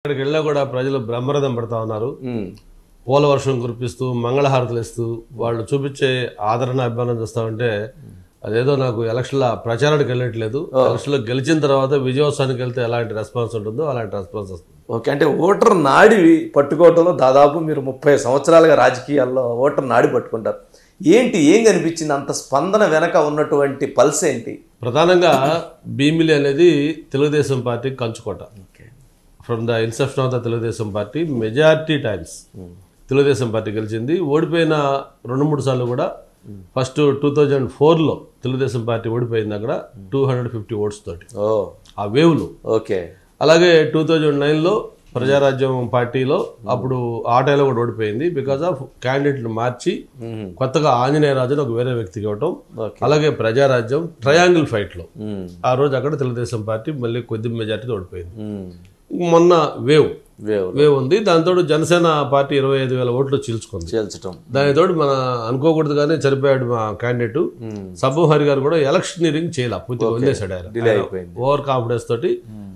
ఇక్కడికి వెళ్ళా కూడా ప్రజలు బ్రహ్మరథం పడతా ఉన్నారు. పూల వర్షం కురిపిస్తూ మంగళహారతులు ఇస్తూ వాళ్ళు చూపించే ఆదరణ అభిమానం చూస్తా ఉంటే అదేదో నాకు ఎలక్షన్ల ప్రచారానికి వెళ్ళట్లేదు. ఎలక్షన్ లో గెలిచిన తర్వాత విజయోత్సవానికి వెళ్తే ఎలాంటి రెస్పాన్స్ ఉంటుందో అలాంటి రెస్పాన్స్ వస్తుంది. ఓకే, అంటే ఓటర్ నాడి పట్టుకోవటంలో దాదాపు మీరు 30 సంవత్సరాలుగా రాజకీయాల్లో ఓటర్ నాడి పట్టుకుంటారు. ఏం కనిపించింది అంత స్పందన వెనక ఉన్నటువంటి పల్స్ ఏంటి? ప్రధానంగా భీమిలి అనేది తెలుగుదేశం పార్టీకి కంచుకోట. From the Inception of the Telugu Desam party majority times Telugu Desam party గెలిచింది. ఓడిపోయిన 2-3 సార్లు కూడా ఫస్ట్ 2004లో తెలుగుదేశం పార్టీ ఓడిపోయింది అక్కడ 250 ఓట్స్ తోటి ఆ వేవ్లు. ఓకే, అలాగే 2009లో ప్రజారాజ్యం పార్టీలో అప్పుడు ఆ టైంలో కూడా ఓడిపోయింది. బికాస్ ఆఫ్ క్యాండిడేట్ని మార్చి కొత్తగా ఆంజనేయరాజుని ఒక వేరే వ్యక్తికి ఇవ్వటం. అలాగే ప్రజారాజ్యం ట్రయాంగిల్ ఫైట్ లో ఆ రోజు అక్కడ తెలుగుదేశం పార్టీ మళ్ళీ కొద్ది మెజార్టీతో ఓడిపోయింది. మొన్న వేవ్ ఉంది. దాంతో జనసేన పార్టీ 25,000 ఓట్లు చీల్చుకుంది. దానితో మన అనుకోకూడదు కానీ చనిపోయాడు మా క్యాండిడేట్ సబ్బుహరి గారు కూడా ఎలక్షనీరింగ్ చేయాల పూర్తిగా వదిలేశాడు. ఆయన ఓవర్ కాన్ఫిడెన్స్ తోటి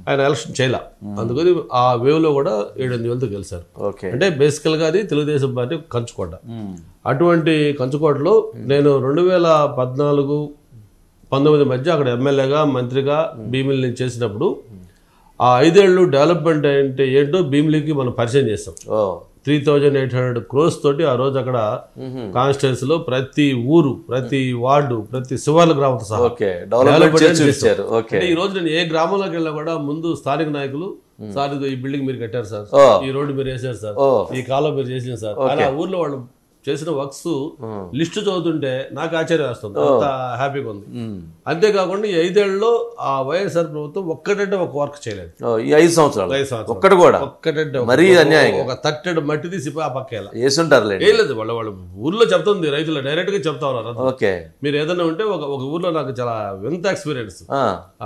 ఆయన ఎలక్షన్ చేయాల. అందుకని ఆ వేవ్ లో కూడా 7-8,000తో గెలిచారు. అంటే బేసికల్ గా అది తెలుగుదేశం పార్టీ కంచుకోట. అటువంటి కంచుకోటలో నేను 2014-19 మధ్య అక్కడ ఎమ్మెల్యేగా మంత్రిగా భీమిలి చేసినప్పుడు ఆ 5 ఏళ్ళు డెవలప్మెంట్ అంటే ఏంటో భీమిలికి మనం పరిచయం చేస్తాం. 3,800 crores తోటి ఆ రోజు అక్కడ కాన్స్టిట్యూన్సీ లో ప్రతి ఊరు, ప్రతి వార్డు, ప్రతి శివార్ల గ్రామంతో సహా ఈ రోజు నేను ఏ గ్రామంలోకి వెళ్ళా కూడా ముందు స్థానిక నాయకులు సార్ ఈ బిల్డింగ్ మీరు కట్టారు సార్, ఈ రోడ్డు మీరు వేసారు సార్, ఈ కాలం మీరు చేసిన సార్, అలా ఊర్లో వాళ్ళు చేసిన వర్క్స్ లిస్టు చదువుతుంటే నాకు ఆశ్చర్యం వస్తుంది. అంత హ్యాపీగా ఉంది. అంతేకాకుండా ఈ 5 ఏళ్లలో ఆ వైఎస్ఆర్ ప్రభుత్వం ఒక్కటంటే ఒక వర్క్ చేయలేదు. ఈ 5 సంవత్సరాలు ఒక్కటి కూడా ఒక్కటంటే ఒక తట్టెడు మట్టి తీసి ఆ పక్క వేయలేదు. వాళ్ళు ఊర్లో చెప్తుంది, రైతులు డైరెక్ట్ గా చెప్తా ఉన్నారు. మీరు ఏదైనా ఉంటే ఒక ఊర్లో నాకు చాలా వింత ఎక్స్పీరియన్స్. ఆ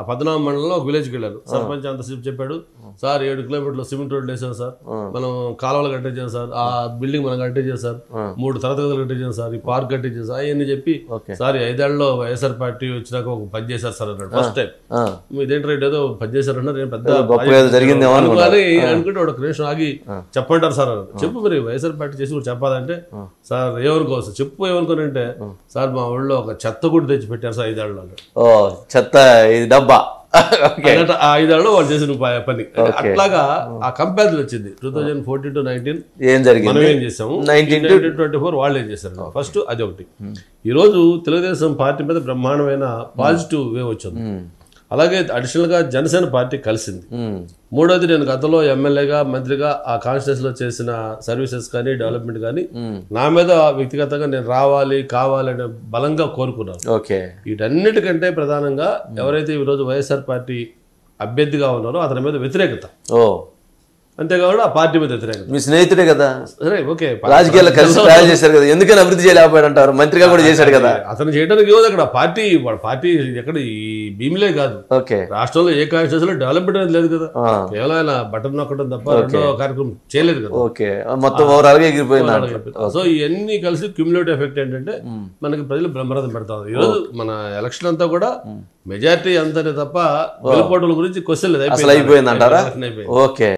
14 మండలంలో ఒక విలేజ్కి వెళ్ళారు. సర్పంచ్ అంతసేపు చెప్పాడు, సార్ 7 కిలోమీటర్లు సిమెంట్ రోడ్లు వేసాం సార్, మనం కాలువలు కట్టించాం సార్, ఆ బిల్డింగ్ మనం కట్టించాం సార్, 3 తరగతులు కట్టించాం సార్, ఈ పార్క్ కట్టించాం సార్, అవన్నీ చెప్పి సార్ 5 ఏళ్లలో వైఎస్ఆర్ పార్టీ వచ్చినాక ఒక పని చేశారు సార్ అన్నాడు. ఫస్ట్ టైం ఇదేంటి రైట్ ఏదో పని చేశారు అన్నారు. నేను పెద్ద అనుకుంటే ఒక నిమిషం ఆగి చెప్పంటారు సార్ అన్నారు. చెప్పు మరి వైఎస్ఆర్ పార్టీ చేసి కూడా చెప్పాలంటే సార్ ఏమనుకోవచ్చు చెప్పు ఏమనుకోనంటే సార్ మా ఊళ్ళో ఒక చెత్త కూడా తెచ్చి పెట్టారు సార్ 5 ఏళ్లలో. చెత్త డబ్బా 5 ఏళ్లలో వాళ్ళు చేసిన పని. అట్లాగా ఆ కంపారిజన్ వచ్చింది. 2014-19 మనం ఏం చేసాము, 19-24 వాళ్ళు ఏం చేశారు. ఫస్ట్ అది ఒకటి. ఈ రోజు తెలుగుదేశం పార్టీ మీద బ్రహ్మాండమైన పాజిటివ్ వేవ్ వచ్చింది. అలాగే అడిషనల్ గా జనసేన పార్టీ కలిసింది. మూడోది, నేను గతంలో ఎమ్మెల్యేగా మంత్రిగా ఆ కాన్స్టిట్యూన్సీలో చేసిన సర్వీసెస్ కానీ డెవలప్మెంట్ కానీ నా మీద వ్యక్తిగతంగా నేను రావాలి కావాలి అని బలంగా కోరుకున్నాను. వీటన్నిటికంటే ప్రధానంగా ఎవరైతే ఈరోజు వైఎస్ఆర్ పార్టీ అభ్యర్థిగా ఉన్నారో అతని మీద వ్యతిరేకత. అంతేకాకుండా ఆ పార్టీ మీద వ్యతిరేకత. మీ స్నేహితుడే కదా, సరే ఓకే, రాజకీయాల్లో కలిసి ట్రయల్ చేశారు కదా, ఎందుకని అభివృద్ధి చేయలేకపోయాడు అంటారు? మంత్రిగా కూడా చేశాడు కదా. అతను చేయడానికి అక్కడ పార్టీ ఎక్కడ ఈ భీమిలే కాదు, రాష్ట్రంలో ఏ కాన్స్టిట్యూన్సీలో డెవలప్మెంట్ అనేది లేదు కదా. కేవలం ఆయన బటన్ నొక్కడం తప్ప రెండో కార్యక్రమం చేయలేదు కదా. మొత్తం ఓవరాల్ గా ఎగిరిపోయింది. సో ఇవన్నీ కలిసి క్యూములేటివ్ ఎఫెక్ట్ ఏంటంటే మనకి ప్రజలు బ్రహ్మరథం పెడతారు. ఈ రోజు మన ఎలక్షన్ అంతా కూడా మెజారిటీ అంతనే తప్ప గెలుపోవడం గురించి క్వశ్చన్ లేదు, అయిపోయింది అంటారా? ఓకే.